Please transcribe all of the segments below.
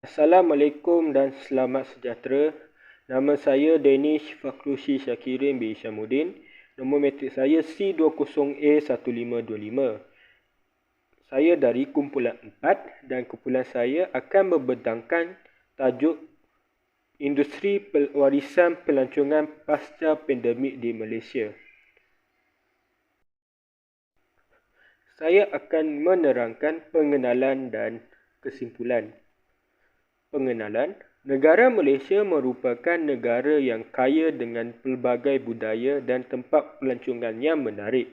Assalamualaikum dan selamat sejahtera. Nama saya Danish Fakrushi Syakirin bin Isyamuddin. Nombor metrik saya C20A1525. Saya dari kumpulan 4 dan kumpulan saya akan membentangkan tajuk Industri Warisan Pelancongan Pasca Pandemik di Malaysia. Saya akan menerangkan pengenalan dan kesimpulan. Pengenalan, negara Malaysia merupakan negara yang kaya dengan pelbagai budaya dan tempat pelancongan yang menarik.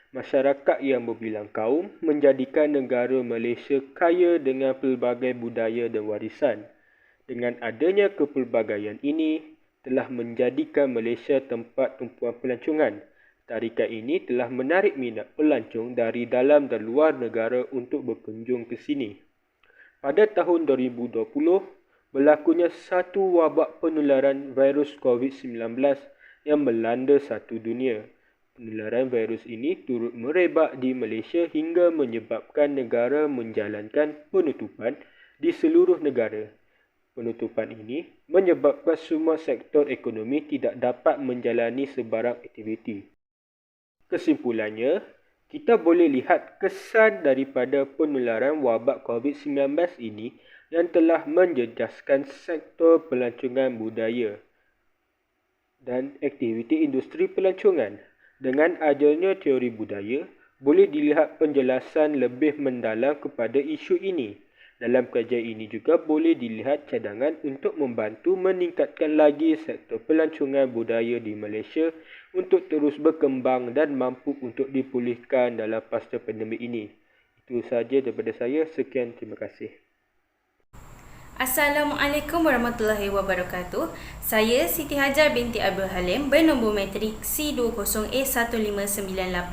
Masyarakat yang berbilang kaum menjadikan negara Malaysia kaya dengan pelbagai budaya dan warisan. Dengan adanya kepelbagaian ini, telah menjadikan Malaysia tempat tumpuan pelancongan. Tarikan ini telah menarik minat pelancong dari dalam dan luar negara untuk berkunjung ke sini. Pada tahun 2020, berlakunya satu wabak penularan virus COVID-19 yang melanda satu dunia. Penularan virus ini turut merebak di Malaysia hingga menyebabkan negara menjalankan penutupan di seluruh negara. Penutupan ini menyebabkan semua sektor ekonomi tidak dapat menjalani sebarang aktiviti. Kesimpulannya, kita boleh lihat kesan daripada penularan wabak COVID-19 ini yang telah menjejaskan sektor pelancongan budaya dan aktiviti industri pelancongan. Dengan adanya teori budaya, boleh dilihat penjelasan lebih mendalam kepada isu ini. Dalam kajian ini juga boleh dilihat cadangan untuk membantu meningkatkan lagi sektor pelancongan budaya di Malaysia untuk terus berkembang dan mampu untuk dipulihkan dalam pasca pandemik ini. Itu sahaja daripada saya. Sekian, terima kasih. Assalamualaikum warahmatullahi wabarakatuh. Saya Siti Hajar binti Abdul Halim bernombor metrik C20A1598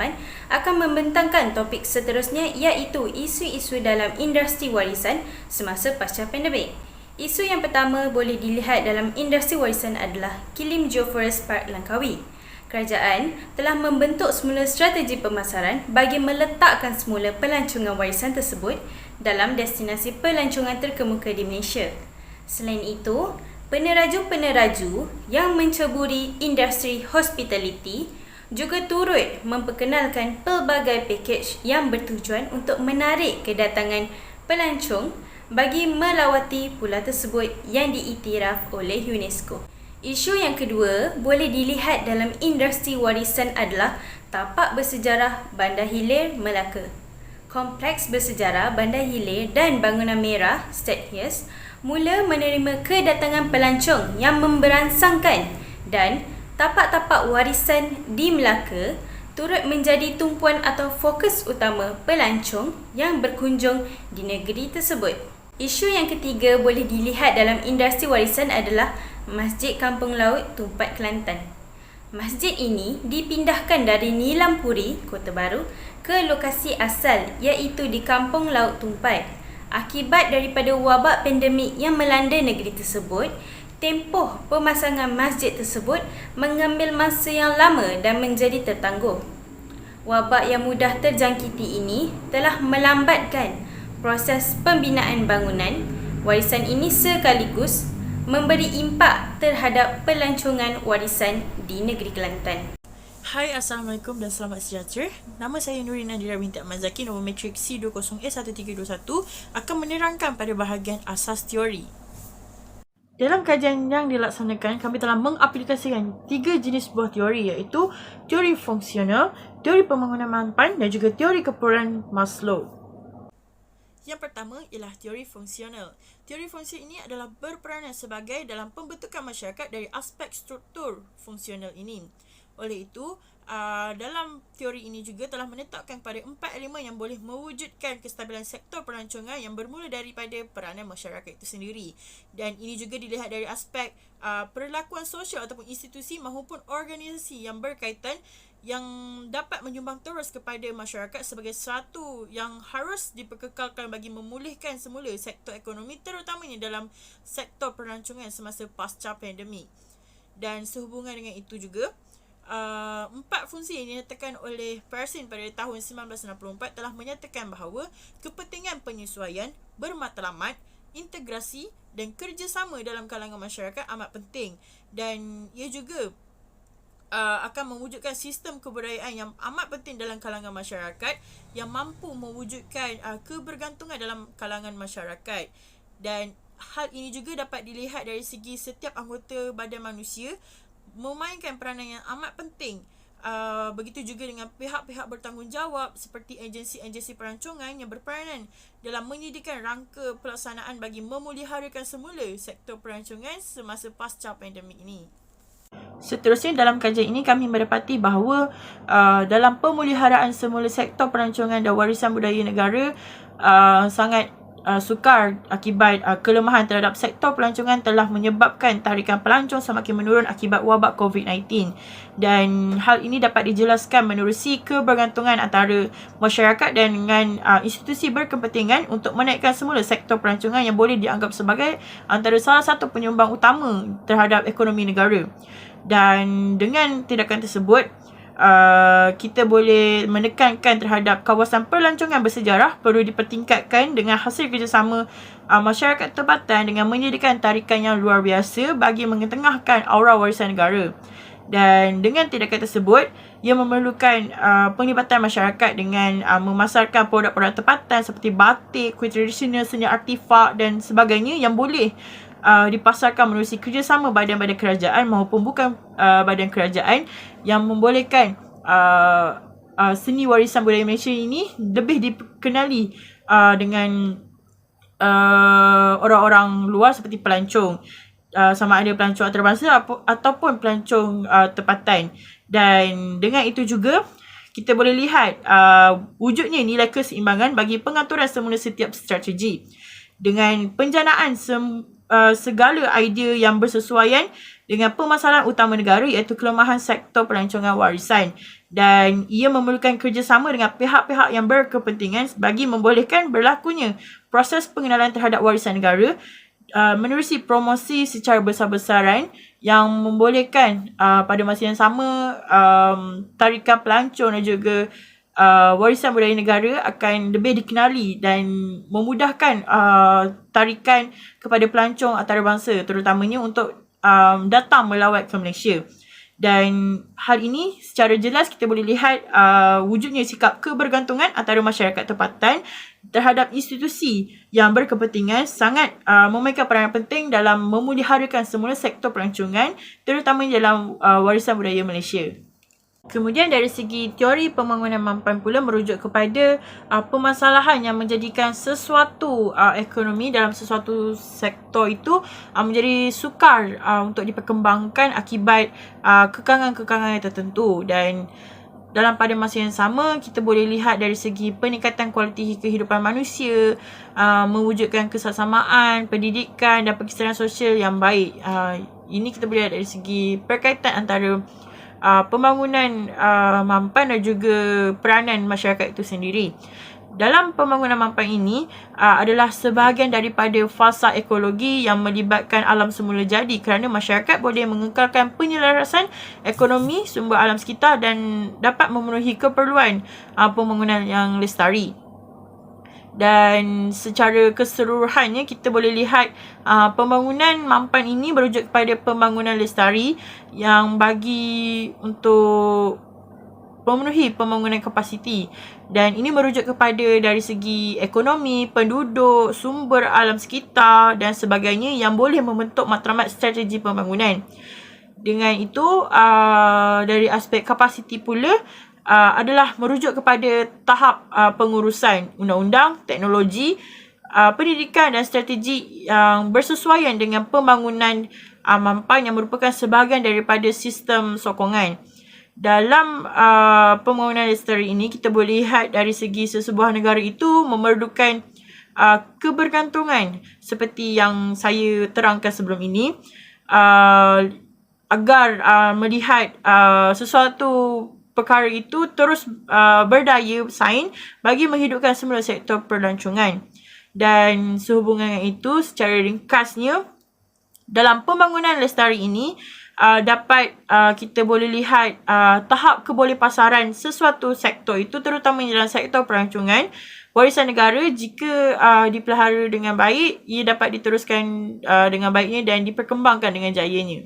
akan membentangkan topik seterusnya iaitu isu-isu dalam industri warisan semasa pasca pandemik. Isu yang pertama boleh dilihat dalam industri warisan adalah Kilim Geoforest Park Langkawi. Kerajaan telah membentuk semula strategi pemasaran bagi meletakkan semula pelancongan warisan tersebut dalam destinasi pelancongan terkemuka di Malaysia. Selain itu, peneraju-peneraju yang menceburi industri hospitality juga turut memperkenalkan pelbagai pakej yang bertujuan untuk menarik kedatangan pelancong bagi melawati pulau tersebut yang diiktiraf oleh UNESCO. Isu yang kedua boleh dilihat dalam industri warisan adalah tapak bersejarah Bandar Hilir, Melaka. Kompleks bersejarah Bandar Hilir dan Bangunan Merah, State Hills, mula menerima kedatangan pelancong yang memberansangkan dan tapak-tapak warisan di Melaka turut menjadi tumpuan atau fokus utama pelancong yang berkunjung di negeri tersebut. Isu yang ketiga boleh dilihat dalam industri warisan adalah Masjid Kampung Laut Tumpat Kelantan. Masjid ini dipindahkan dari Nilampuri, Kota Baru, ke lokasi asal iaitu di Kampung Laut Tumpat. Akibat daripada wabak pandemik yang melanda negeri tersebut, tempoh pemasangan masjid tersebut mengambil masa yang lama dan menjadi tertangguh. Wabak yang mudah terjangkiti ini telah melambatkan proses pembinaan bangunan warisan ini sekaligus memberi impak terhadap pelancongan warisan di negeri Kelantan. Hai, Assalamualaikum dan selamat sejahtera. Nama saya Nurina Nadira binti Ahmad Zaki, nombor metrik C20A1321 akan menerangkan pada bahagian asas teori. Dalam kajian yang dilaksanakan, kami telah mengaplikasikan 3 jenis buah teori iaitu teori fungsional, teori pembangunan mampan dan juga teori kepuranan Maslow. Yang pertama ialah teori fungsional. Teori fungsi ini adalah berperanan sebagai dalam pembentukan masyarakat dari aspek struktur fungsional ini. Oleh itu, dalam teori ini juga telah menetapkan pada 4 elemen yang boleh mewujudkan kestabilan sektor pelancongan yang bermula daripada peranan masyarakat itu sendiri. Dan ini juga dilihat dari aspek perlakuan sosial ataupun institusi maupun organisasi yang berkaitan yang dapat menyumbang terus kepada masyarakat sebagai sesuatu yang harus diperkekalkan bagi memulihkan semula sektor ekonomi terutamanya dalam sektor pelancongan semasa pasca pandemik. Dan sehubungan dengan itu juga, 4 fungsi yang dinyatakan oleh Pearson pada tahun 1964 telah menyatakan bahawa kepentingan penyesuaian bermatlamat, integrasi dan kerjasama dalam kalangan masyarakat amat penting, dan ia juga akan mewujudkan sistem kebudayaan yang amat penting dalam kalangan masyarakat yang mampu mewujudkan kebergantungan dalam kalangan masyarakat. Dan hal ini juga dapat dilihat dari segi setiap anggota badan manusia memainkan peranan yang amat penting. Begitu juga dengan pihak-pihak bertanggungjawab seperti agensi-agensi perancangan yang berperanan dalam menyediakan rangka pelaksanaan bagi memuliharakan semula sektor perancangan semasa pasca pandemik ini. Seterusnya, dalam kajian ini kami mendapati bahawa dalam pemuliharaan semula sektor perancangan dan warisan budaya negara sangat sukar akibat kelemahan terhadap sektor pelancongan telah menyebabkan tarikan pelancong semakin menurun akibat wabak COVID-19, dan hal ini dapat dijelaskan menerusi kebergantungan antara masyarakat dan dengan institusi berkepentingan untuk menaikkan semula sektor pelancongan yang boleh dianggap sebagai antara salah satu penyumbang utama terhadap ekonomi negara. Dan dengan tindakan tersebut, kita boleh menekankan terhadap kawasan pelancongan bersejarah perlu dipertingkatkan dengan hasil kerjasama masyarakat tempatan dengan menyediakan tarikan yang luar biasa bagi mengetengahkan aura warisan negara. Dan dengan tindakan tersebut, ia memerlukan penglibatan masyarakat dengan memasarkan produk-produk tempatan seperti batik, kuih tradisional, seni artifak dan sebagainya yang boleh dipasarkan menerusi kerjasama badan-badan kerajaan maupun bukan badan kerajaan, yang membolehkan seni warisan budaya Malaysia ini lebih dikenali dengan orang-orang luar seperti pelancong, sama ada pelancong antarabangsa ataupun pelancong tempatan. Dan dengan itu juga kita boleh lihat wujudnya nilai keseimbangan bagi pengaturan semula setiap strategi dengan penjanaan segala idea yang bersesuaian dengan permasalahan utama negara, iaitu kelemahan sektor pelancongan warisan, dan ia memerlukan kerjasama dengan pihak-pihak yang berkepentingan bagi membolehkan berlakunya proses pengenalan terhadap warisan negara menerusi promosi secara besar-besaran yang membolehkan pada masa yang sama tarikan pelancong dan juga warisan budaya negara akan lebih dikenali dan memudahkan tarikan kepada pelancong antarabangsa, terutamanya untuk datang melawat ke Malaysia. Dan hal ini secara jelas kita boleh lihat wujudnya sikap kebergantungan antara masyarakat tempatan terhadap institusi yang berkepentingan sangat memainkan peranan penting dalam memuliharakan semula sektor pelancongan, terutamanya dalam warisan budaya Malaysia. Kemudian dari segi teori pembangunan mampan pula merujuk kepada permasalahan yang menjadikan sesuatu ekonomi dalam sesuatu sektor itu menjadi sukar untuk diperkembangkan akibat kekangan-kekangan tertentu. Dan dalam pada masa yang sama, kita boleh lihat dari segi peningkatan kualiti kehidupan manusia, mewujudkan kesesamaan, pendidikan dan perkisaran sosial yang baik. Ini kita boleh lihat dari segi perkaitan antara pembangunan mampan dan juga peranan masyarakat itu sendiri. Dalam pembangunan mampan ini adalah sebahagian daripada fasa ekologi yang melibatkan alam semula jadi, kerana masyarakat boleh mengekalkan penyelarasan ekonomi sumber alam sekitar dan dapat memenuhi keperluan pembangunan yang lestari. Dan secara keseluruhannya kita boleh lihat pembangunan mampan ini merujuk kepada pembangunan lestari yang bagi untuk memenuhi pembangunan kapasiti, dan ini merujuk kepada dari segi ekonomi, penduduk, sumber alam sekitar dan sebagainya yang boleh membentuk matlamat strategi pembangunan. Dengan itu dari aspek kapasiti pula adalah merujuk kepada tahap pengurusan undang-undang, teknologi, pendidikan dan strategi yang bersesuaian dengan pembangunan mampan yang merupakan sebahagian daripada sistem sokongan. Dalam pembangunan lestari ini, kita boleh lihat dari segi sesebuah negara itu memerlukan kebergantungan seperti yang saya terangkan sebelum ini, agar melihat sesuatu perkara itu terus berdaya bersaing bagi menghidupkan semula sektor pelancongan. Dan sehubungan dengan itu, secara ringkasnya, dalam pembangunan lestari ini dapat kita boleh lihat tahap kebolehpasaran sesuatu sektor itu, terutama dalam sektor pelancongan, Warisan negara jika dipelihara dengan baik, ia dapat diteruskan dengan baiknya dan diperkembangkan dengan jayanya.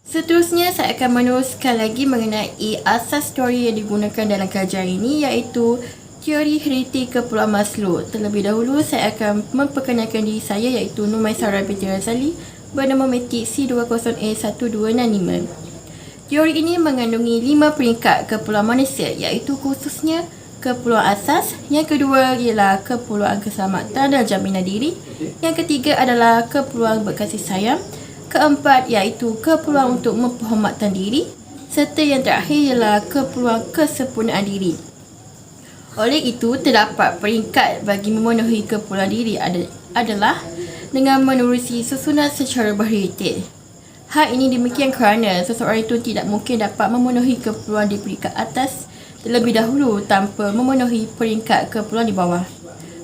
Seterusnya, saya akan meneruskan lagi mengenai asas teori yang digunakan dalam kajian ini, iaitu teori hierarki keperluan Maslow. Terlebih dahulu, saya akan memperkenalkan diri saya, iaitu Numaisara binti Razali, bernama metik C20A1265. Teori ini mengandungi 5 peringkat keperluan manusia, iaitu khususnya keperluan asas, yang kedua ialah keperluan keselamatan dan jaminan diri, yang ketiga adalah keperluan berkasih sayang, keempat iaitu keperluan untuk memperhormatkan diri, serta yang terakhir ialah keperluan kesempurnaan diri. Oleh itu, terdapat peringkat bagi memenuhi keperluan diri adalah dengan menerusi susunan secara berhierarki. Hal ini demikian kerana seseorang itu tidak mungkin dapat memenuhi keperluan di peringkat atas terlebih dahulu tanpa memenuhi peringkat keperluan di bawah.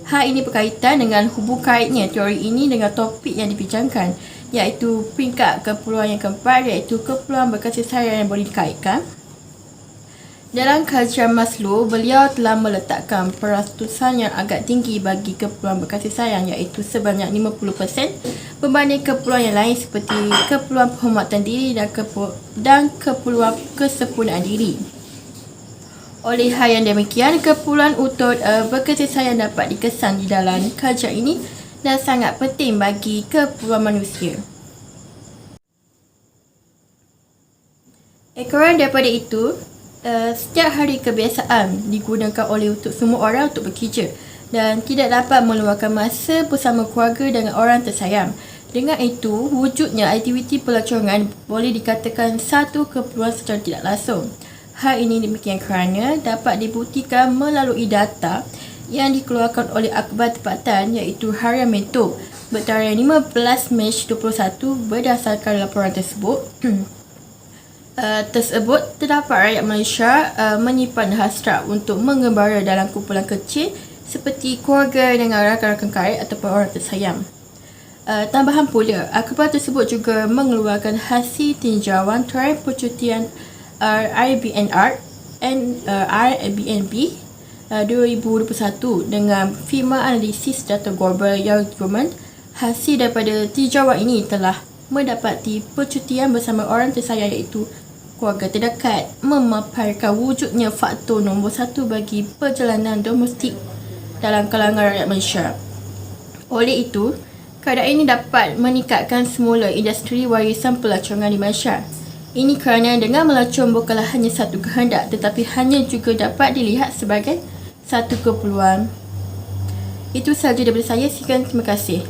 Hal ini berkaitan dengan hubung kaitnya teori ini dengan topik yang dibincangkan, iaitu peringkat keperluan yang keempat, iaitu keperluan berkasih sayang yang boleh dikaitkan. Dalam kajian Maslow, beliau telah meletakkan perastusan yang agak tinggi bagi keperluan berkasih sayang, iaitu sebanyak 50% berbanding keperluan yang lain seperti keperluan penghormatan diri dan keperluan kesempurnaan diri. Oleh hal yang demikian, keperluan untuk berkasih sayang dapat dikesan di dalam kajian ini dan sangat penting bagi keperluan manusia. Ekoran daripada itu, setiap hari kebiasaan digunakan oleh untuk semua orang untuk bekerja dan tidak dapat meluangkan masa bersama keluarga dengan orang tersayang. Dengan itu, wujudnya aktiviti pelacurangan boleh dikatakan satu keperluan secara tidak langsung. Hal ini demikian kerana dapat dibuktikan melalui data yang dikeluarkan oleh Akhbar Tempatan, iaitu Harian Mentor bertarikh 15 Mac 21. Berdasarkan laporan tersebut, terdapat rakyat Malaysia menyimpan hasrat untuk mengembara dalam kumpulan kecil seperti keluarga dengan rakan-rakan karib ataupun orang tersayang. Tambahan pula, akhbar tersebut juga mengeluarkan hasil tinjauan tarikh percutian Airbnb 2021 dengan firma analisis data global Yargurman. Hasil daripada tinjauan ini telah mendapati percutian bersama orang tersayang iaitu keluarga terdekat memaparkan wujudnya faktor nombor 1 bagi perjalanan domestik dalam kalangan rakyat Malaysia. Oleh itu, keadaan ini dapat meningkatkan semula industri warisan pelacurangan di Malaysia. Ini kerana dengan melacurang bukanlah hanya satu kehendak tetapi hanya juga dapat dilihat sebagai satu keperluan. Itu sahaja daripada saya. Sekian, terima kasih.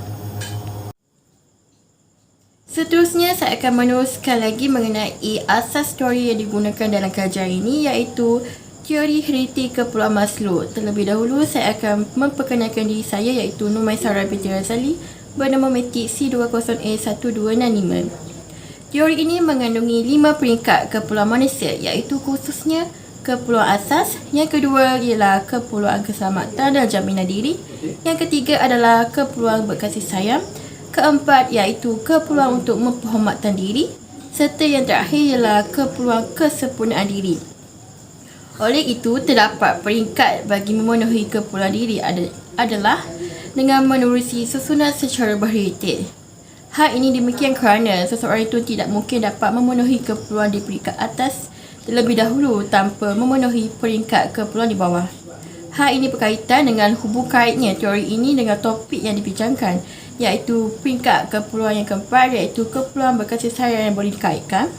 Seterusnya, saya akan meneruskan lagi mengenai asas teori yang digunakan dalam kajian ini, iaitu teori hierarki keperluan Maslow. Terlebih dahulu, saya akan memperkenalkan diri saya, iaitu Numaisara binti Razali, bernama metik C20A1265. Teori ini mengandungi 5 peringkat keperluan manusia, iaitu khususnya keperluan asas, yang kedua ialah keperluan keselamatan dan jaminan diri, yang ketiga adalah keperluan berkasih sayang, keempat iaitu keperluan untuk memperhormatkan diri, serta yang terakhir ialah keperluan kesempurnaan diri. Oleh itu, terdapat peringkat bagi memenuhi keperluan diri adalah dengan menerusi susunan secara berhierarki. Hal ini demikian kerana seseorang itu tidak mungkin dapat memenuhi keperluan di peringkat atas terlebih dahulu tanpa memenuhi peringkat keperluan di bawah. Hal ini berkaitan dengan hubung kaitnya teori ini dengan topik yang dibincangkan, iaitu peringkat keperluan yang keempat, iaitu keperluan berkasih sayang yang boleh dikaitkan.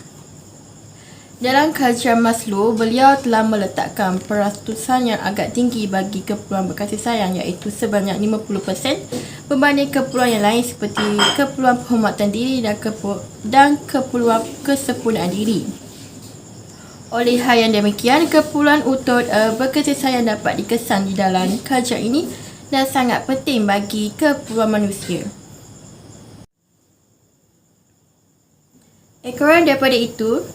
Dalam kajian Maslow, beliau telah meletakkan perastusan yang agak tinggi bagi keperluan berkasih sayang, iaitu sebanyak 50% berbanding keperluan yang lain seperti keperluan penghormatan diri dan keperluan kesempurnaan diri. Oleh hal yang demikian, keperluan untuk berkasih sayang dapat dikesan di dalam kajian ini dan sangat penting bagi keperluan manusia. Ekoran daripada itu,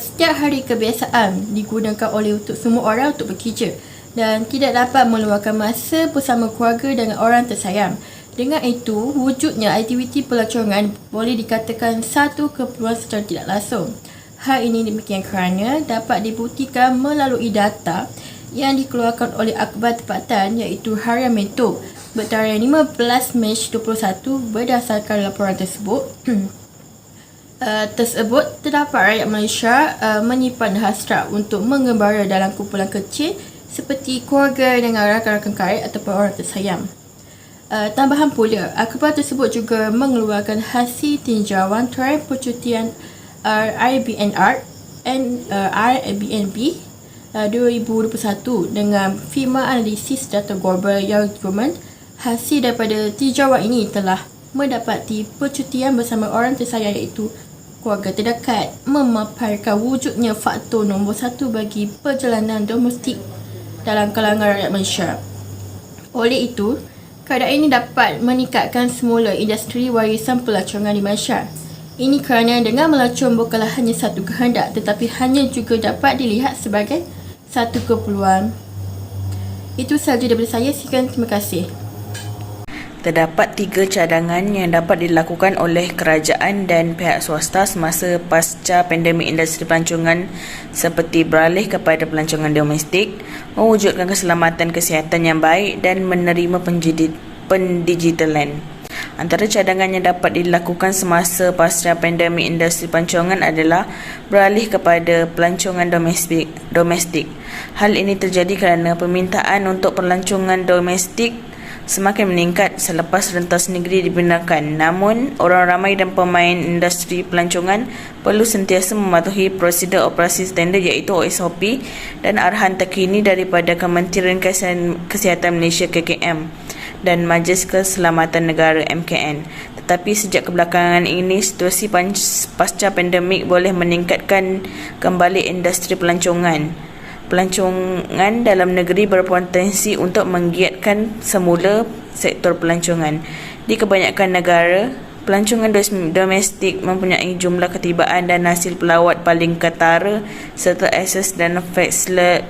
setiap hari kebiasaan digunakan oleh untuk semua orang untuk bekerja dan tidak dapat meluangkan masa bersama keluarga dengan orang tersayang. Dengan itu, wujudnya aktiviti pelacurangan boleh dikatakan satu keperluan secara tidak langsung. Hal ini demikian kerana dapat dibuktikan melalui data yang dikeluarkan oleh Akhbar Tempatan iaitu Harian Mentor bertarikh 15 Mac 21 berdasarkan laporan tersebut. Terdapat rakyat Malaysia menyimpan hasrat untuk mengembara dalam kumpulan kecil seperti keluarga dengan rakan-rakan karib ataupun orang tersayang. Tambahan pula, akhbar tersebut juga mengeluarkan hasil tinjauan trend percutian Airbnb 2021 dengan firma analisis data global Eurogroup. Hasil daripada tinjauan ini telah mendapati percutian bersama orang tersayang iaitu keluarga terdekat memaparkan wujudnya faktor nombor satu bagi perjalanan domestik dalam kalangan rakyat Malaysia. Oleh itu, keadaan ini dapat meningkatkan semula industri warisan pelancongan di Malaysia. Ini kerana dengan melancong bukanlah hanya satu kehendak tetapi hanya juga dapat dilihat sebagai satu keperluan. Itu sahaja daripada saya. Sekian, terima kasih. Terdapat 3 cadangan yang dapat dilakukan oleh kerajaan dan pihak swasta semasa pasca pandemik industri pelancongan seperti beralih kepada pelancongan domestik, mewujudkan keselamatan kesihatan yang baik dan menerima pendigitalan. Antara cadangan yang dapat dilakukan semasa pasca pandemik industri pelancongan adalah beralih kepada pelancongan domestik. Hal ini terjadi kerana permintaan untuk pelancongan domestik semakin meningkat selepas rentas negeri dibenarkan. Namun, orang ramai dan pemain industri pelancongan perlu sentiasa mematuhi prosedur operasi standard iaitu SOP dan arahan terkini daripada Kementerian Kesihatan Malaysia KKM dan Majlis Keselamatan Negara MKN. Tetapi sejak kebelakangan ini, situasi pasca pandemik boleh meningkatkan kembali industri pelancongan. Pelancongan dalam negeri berpotensi untuk menggiatkan semula sektor pelancongan. Di kebanyakan negara, pelancongan domestik mempunyai jumlah ketibaan dan hasil pelawat paling ketara serta akses dan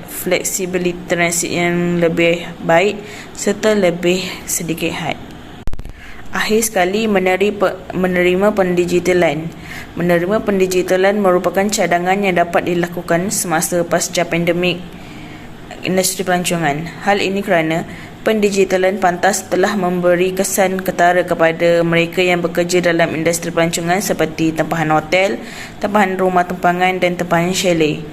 fleksibilitas transit yang lebih baik serta lebih sedikit had. Akhir sekali, menerima pendigitalan. Menerima pendigitalan merupakan cadangan yang dapat dilakukan semasa pasca pandemik industri pelancongan. Hal ini kerana pendigitalan pantas telah memberi kesan ketara kepada mereka yang bekerja dalam industri pelancongan seperti tempahan hotel, tempahan rumah tempangan dan tempahan chalet.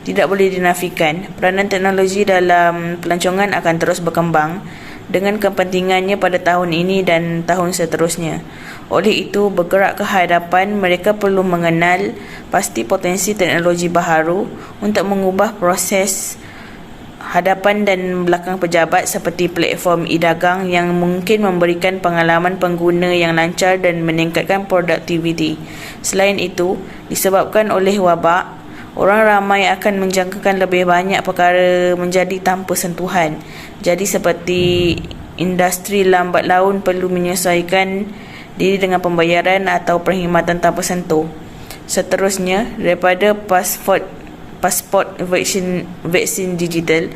Tidak boleh dinafikan, peranan teknologi dalam pelancongan akan terus berkembang dengan kepentingannya pada tahun ini dan tahun seterusnya. Oleh itu, bergerak ke hadapan, mereka perlu mengenal pasti potensi teknologi baharu untuk mengubah proses hadapan dan belakang pejabat seperti platform e-dagang yang mungkin memberikan pengalaman pengguna yang lancar dan meningkatkan produktiviti. Selain itu, disebabkan oleh wabak, orang ramai akan menjangkakan lebih banyak perkara menjadi tanpa sentuhan. Jadi seperti industri lambat laun perlu menyesuaikan diri dengan pembayaran atau perkhidmatan tanpa sentuh. Seterusnya, daripada pasport vaksin digital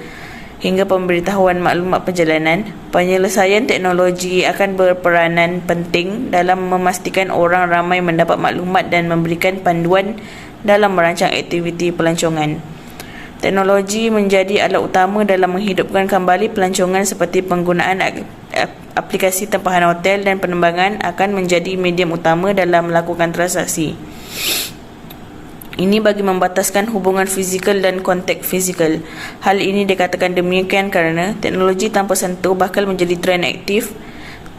hingga pemberitahuan maklumat perjalanan, penyelesaian teknologi akan berperanan penting dalam memastikan orang ramai mendapat maklumat dan memberikan panduan dalam merancang aktiviti pelancongan. Teknologi menjadi alat utama dalam menghidupkan kembali pelancongan seperti penggunaan aplikasi tempahan hotel dan penerbangan akan menjadi medium utama dalam melakukan transaksi. Ini bagi membataskan hubungan fizikal dan kontak fizikal. Hal ini dikatakan demikian kerana teknologi tanpa sentuh bakal menjadi trend aktif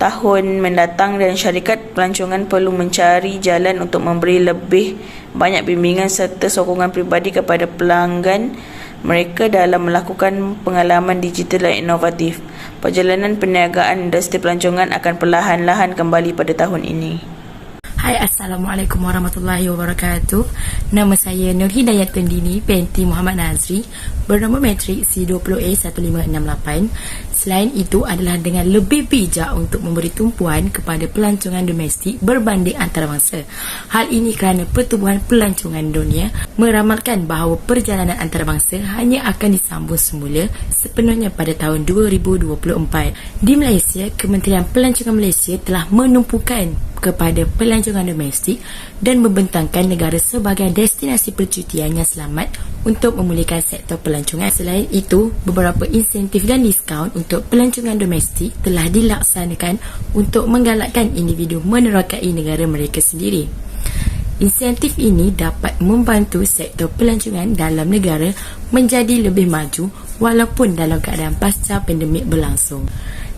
tahun mendatang dan syarikat pelancongan perlu mencari jalan untuk memberi lebih banyak bimbingan serta sokongan peribadi kepada pelanggan mereka dalam melakukan pengalaman digital dan inovatif. Perjalanan perniagaan industri pelancongan akan perlahan-lahan kembali pada tahun ini. Hai, Assalamualaikum warahmatullahi wabarakatuh. Nama saya Nur Hidayat Pendini binti Muhammad Nazri, bernama matrik C20A1568. Selain itu adalah dengan lebih bijak untuk memberi tumpuan kepada pelancongan domestik berbanding antarabangsa. Hal ini kerana pertumbuhan pelancongan dunia meramalkan bahawa perjalanan antarabangsa hanya akan disambung semula sepenuhnya pada tahun 2024. Di Malaysia, Kementerian Pelancongan Malaysia telah menumpukan kepada pelancongan domestik dan membentangkan negara sebagai destinasi percutian yang selamat untuk memulihkan sektor pelancongan. Selain itu, beberapa insentif dan diskaun untuk pelancongan domestik telah dilaksanakan untuk menggalakkan individu menerokai negara mereka sendiri. Insentif ini dapat membantu sektor pelancongan dalam negara menjadi lebih maju walaupun dalam keadaan pasca pandemik berlangsung.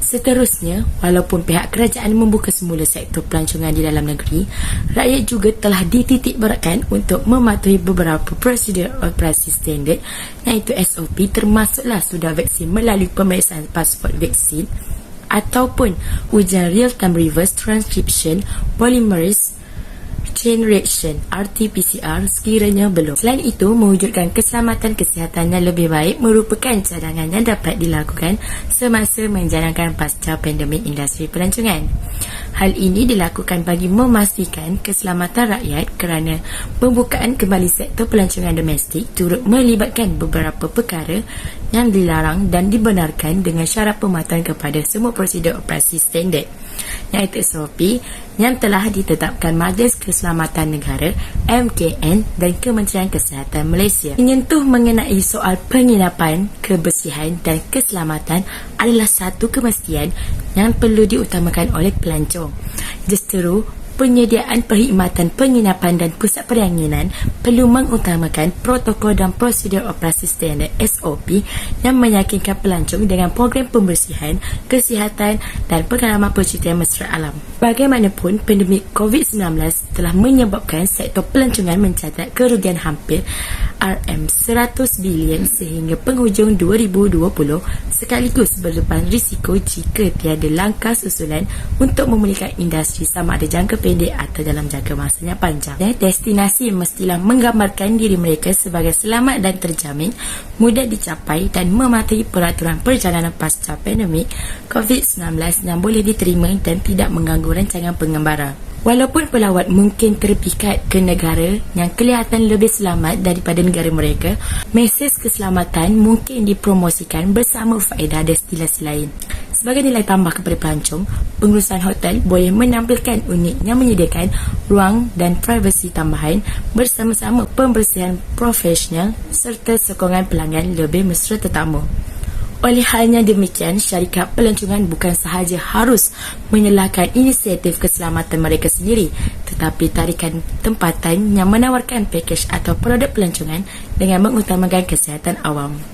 Seterusnya, walaupun pihak kerajaan membuka semula sektor pelancongan di dalam negeri, rakyat juga telah dititik beratkan untuk mematuhi beberapa prosedur operasi standard iaitu SOP, termasuklah sudah vaksin melalui pemeriksaan pasport vaksin ataupun ujian real-time reverse transcription polymerase chain reaction RT-PCR sekiranya belum. Selain itu, mewujudkan keselamatan kesihatan yang lebih baik merupakan cadangan yang dapat dilakukan semasa menjalankan pasca pandemik industri pelancongan. Hal ini dilakukan bagi memastikan keselamatan rakyat kerana pembukaan kembali sektor pelancongan domestik turut melibatkan beberapa perkara yang dilarang dan dibenarkan dengan syarat pematuhan kepada semua prosedur operasi standard iaitu SOP yang telah ditetapkan Majlis Keselamatan Negara MKN dan Kementerian Kesihatan Malaysia. Menyentuh mengenai soal penginapan, kebersihan dan keselamatan adalah satu kemestian yang perlu diutamakan oleh pelancong. Justeru, penyediaan perkhidmatan penginapan dan pusat perianginan perlu mengutamakan protokol dan prosedur operasi standard SOP yang meyakinkan pelancong dengan program pembersihan, kesihatan dan pengalaman percutian mesra alam. Bagaimanapun, pandemik COVID-19 telah menyebabkan sektor pelancongan mencatat kerugian hampir RM100 bilion sehingga penghujung 2020 sekaligus berdepan risiko jika tiada langkah susulan untuk memulihkan industri sama ada jangka pendek atau dalam jangka masa yang panjang. Destinasi mestilah menggambarkan diri mereka sebagai selamat dan terjamin, mudah dicapai dan mematuhi peraturan perjalanan pasca pandemik COVID-19 yang boleh diterima dan tidak mengganggu rancangan pengembara. Walaupun pelawat mungkin terpikat ke negara yang kelihatan lebih selamat daripada negara mereka, mesej keselamatan mungkin dipromosikan bersama faedah destinasi lain. Sebagai nilai tambah kepada pelancong, pengurusan hotel boleh menampilkan unit yang menyediakan ruang dan privasi tambahan bersama-sama pembersihan profesional serta sokongan pelanggan lebih mesra tetamu. Oleh halnya demikian, syarikat pelancongan bukan sahaja harus menyalahkan inisiatif keselamatan mereka sendiri, tetapi tarikan tempatan yang menawarkan pakej atau produk pelancongan dengan mengutamakan kesihatan awam.